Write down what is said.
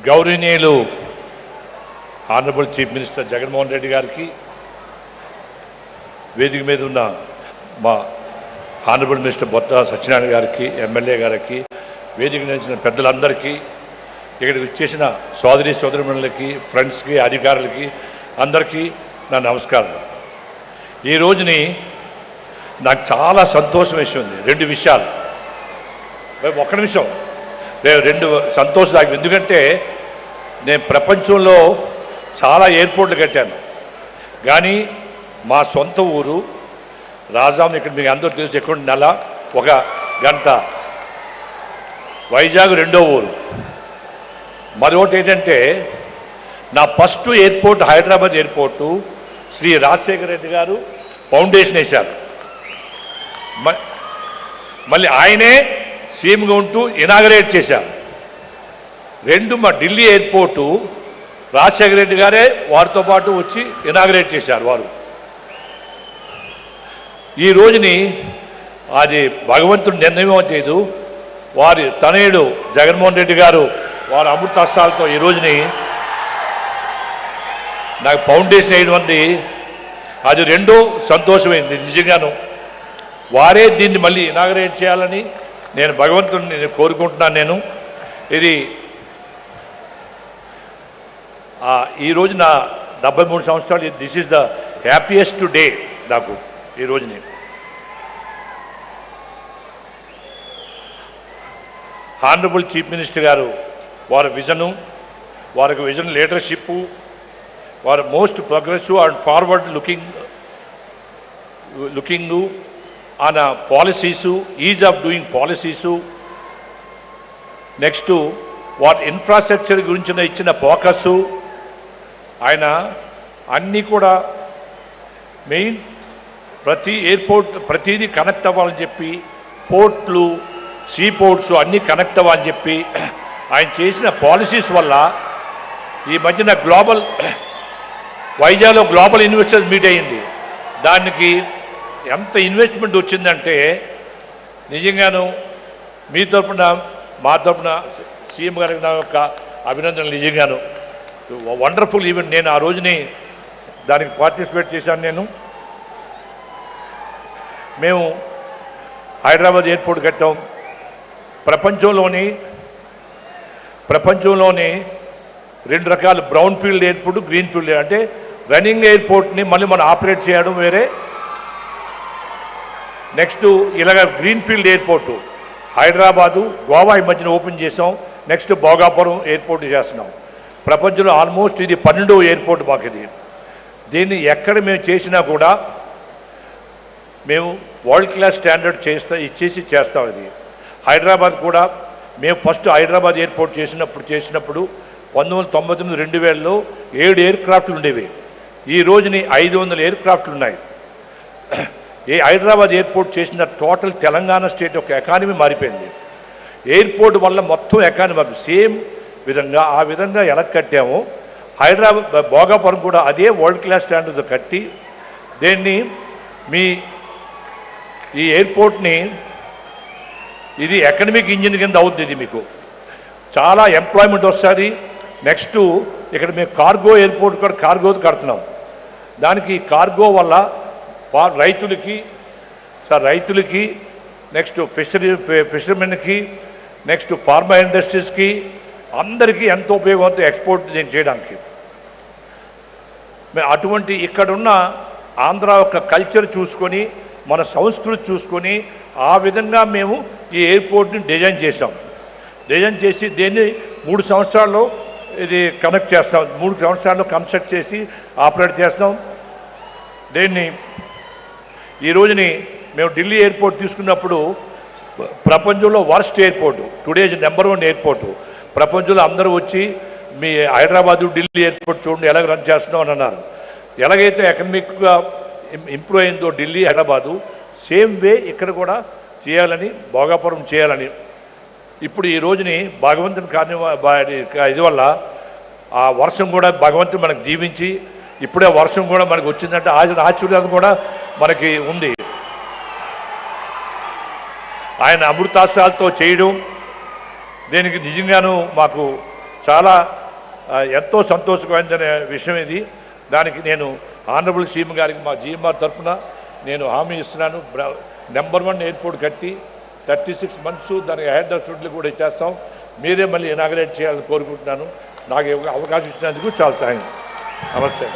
గౌరవనీయులు honourable chief minister Jaganmohan Reddy గారికి, వేదిక మీద ఉన్న మా ఆనరబుల్ మినిస్టర్ బొత్స సత్యనారాయణ గారికి, ఎమ్మెల్యే గారికి, వేదిక నిలిచిన పెద్దలందరికీ, ఇక్కడికి వచ్చేసిన సోదరి సోదరిమణులకి, ఫ్రెండ్స్కి, అధికారులకి అందరికీ నా నమస్కారం. ఈ రోజుని నాకు చాలా సంతోషం వేసింది. రెండు విషయాలు, ఒక్క నిమిషం, రెండు సంతోషం నాకు. ఎందుకంటే నేను ప్రపంచంలో చాలా ఎయిర్పోర్ట్లు కట్టాను, కానీ మా సొంత ఊరు రాజాం, ఇక్కడ మీకు అందరూ తెలుసు, ఎక్కడ నెల ఒక గంట. వైజాగ్ రెండో ఊరు. మరొకటి ఏంటంటే నా first airport Hyderabad airport Shri Rajasekhara Reddy గారు ఫౌండేషన్ వేశారు. మళ్ళీ ఆయనే సీఎంగా ఉంటూ ఇనాగరేట్ చేశారు. రెండు మా ఢిల్లీ ఎయిర్పోర్టు రాజశేఖర రెడ్డి గారే వారితో పాటు వచ్చి ఇనాగరేట్ చేశారు వారు. ఈ రోజుని అది భగవంతుడి నిర్ణయం చేయదు. వారి తనయుడు జగన్మోహన్ రెడ్డి గారు వారి అమృత హస్తాలతో ఈ రోజుని నాకు ఫౌండేషన్ వేయడం, అది రెండో సంతోషమైంది. నిజంగాను వారే దీన్ని మళ్ళీ ఇనాగరేట్ చేయాలని నేను భగవంతుడిని కోరుకుంటున్నాను. ఇది ఈరోజు నా 73 సంవత్సరాలు. This is the happiest day నాకు ఈ రోజుని. హానరబుల్ చీఫ్ మినిస్టర్ గారు వారి విజను, వారికి విజన్ లీడర్షిప్, వారు most progressive and forward looking on పాలసీసు, is of doing పాలసీసు. Next వారి ఇన్ఫ్రాస్ట్రక్చర్ గురించి ఇచ్చిన ఫోకస్సు, ఆయన అన్నీ కూడా మెయిన్ ప్రతి ఎయిర్పోర్ట్ ప్రతిదీ కనెక్ట్ అవ్వాలని చెప్పి, పోర్ట్లు, సీ పోర్ట్స్ అన్నీ కనెక్ట్ అవ్వాలని చెప్పి ఆయన చేసిన పాలసీస్ వల్ల ఈ మధ్యన వైజాగ్లో గ్లోబల్ ఇన్వెస్టర్స్ మీట్ అయ్యింది. దానికి ఎంత ఇన్వెస్ట్మెంట్ వచ్చిందంటే నిజంగాను మీ తరఫున మా తరఫున సీఎం గారికి నా యొక్క అభినందనలు. నిజంగాను వండర్ఫుల్ ఈవెంట్. నేను ఆ రోజుని దానికి పార్టిసిపేట్ చేశాను. మేము హైదరాబాద్ ఎయిర్పోర్ట్ కట్టాం. ప్రపంచంలోని రెండు రకాల brown field airport, green field. అంటే రన్నింగ్ ఎయిర్పోర్ట్ని మళ్ళీ మనం ఆపరేట్ చేయడం వేరే. నెక్స్ట్ ఇలాగ green field airport Hyderabad, Goa ఈ మధ్యన ఓపెన్ చేసాం. నెక్స్ట్ భోగాపురం ఎయిర్పోర్ట్ చేస్తున్నాం. ప్రపంచంలో ఆల్మోస్ట్ ఇది 12వ ఎయిర్పోర్ట్ మాకు. ఇది దీన్ని ఎక్కడ మేము చేసినా కూడా మేము వరల్డ్ క్లాస్ స్టాండర్డ్ చేస్తాం. ఇది హైదరాబాద్ కూడా మేము ఫస్ట్ హైదరాబాద్ ఎయిర్పోర్ట్ చేసినప్పుడు 1999, 2000లో 7 ఎయిర్క్రాఫ్ట్లు ఉండేవి. ఈ రోజుని 500 ఎయిర్క్రాఫ్ట్లు ఉన్నాయి. హైదరాబాద్ ఎయిర్పోర్ట్ చేసిన టోటల్ తెలంగాణ స్టేట్ యొక్క ఎకానమీ మారిపోయింది. ఎయిర్పోర్ట్ వల్ల మొత్తం ఎకానమీ సేమ్ విధంగా ఆ విధంగా ఎలా కట్టామో హైదరాబాద్ భోగాపురం కూడా అదే వరల్డ్ క్లాస్ స్టాండర్డ్తో కట్టి దీన్ని ఈ ఎయిర్పోర్ట్ని ఇది ఎకనమిక్ ఇంజిన్ కింద అవుతుంది. ఇది మీకు చాలా ఎంప్లాయ్మెంట్ వస్తుంది. నెక్స్ట్ ఇక్కడ మేము కార్గో ఎయిర్పోర్ట్ కూడా కార్గో కడుతున్నాం. దానికి కార్గో వల్ల రైతులకి నెక్స్ట్ ఫిషర్మెన్కి, నెక్స్ట్ ఫార్మా ఇండస్ట్రీస్కి అందరికీ ఎంతో ఉపయోగం ఎక్స్పోర్ట్ చేయడానికి. అటువంటి ఇక్కడున్న ఆంధ్ర యొక్క కల్చర్ చూసుకొని, మన సంస్కృతి చూసుకొని ఆ విధంగా మేము ఈ ఎయిర్పోర్ట్ని డిజైన్ చేసి దీన్ని 3 సంవత్సరాల్లో ఇది కనెక్ట్ చేస్తాం. 3 సంవత్సరాల్లో కన్స్ట్రక్ట్ చేసి ఆపరేట్ చేస్తాం. దీన్ని ఈ రోజుని మేము ఢిల్లీ ఎయిర్పోర్ట్ తీసుకున్నప్పుడు ప్రపంచంలో వర్స్ట్ ఎయిర్పోర్టు, టుడేజ్ నెంబర్ 1 ఎయిర్పోర్టు. ప్రపంచంలో అందరూ వచ్చి మీ హైదరాబాదు, ఢిల్లీ ఎయిర్పోర్ట్ చూడండి ఎలాగ రన్ చేస్తున్నాం అని అన్నారు. ఎలాగైతే ఎకనమిక్గా ఇంప్రూవ్ అయిందో ఢిల్లీ, హైదరాబాదు, సేమ్ వే ఇక్కడ కూడా చేయాలని, భోగాపురం చేయాలని. ఇప్పుడు ఈ రోజుని భగవంతుని ఇది వల్ల ఆ వర్షం కూడా భగవంతుడు మనకు దీవించి ఇప్పుడే వర్షం కూడా మనకు వచ్చిందంటే ఆశీర్వాదం కూడా మనకి ఉంది. ఆయన అమృతాస్త్రాలతో చేయడం దీనికి నిజంగాను మాకు చాలా ఎంతో సంతోషకరమైన విషయం ఇది. దానికి నేను ఆనరబుల్ సీఎం గారికి మా జీఎంఆర్ తరఫున నేను హామీ ఇస్తున్నాను. నెంబర్ 1 ఎయిర్పోర్ట్ కట్టి 36 months దానికి హెడ్ షెడ్యూల్ కూడా ఇచ్చేస్తాం. మీరే మళ్ళీ ఇనాగరేట్ చేయాలని కోరుకుంటున్నాను. నాకు అవకాశం ఇచ్చినందుకు చాలా థ్యాంక్స్. నమస్తే.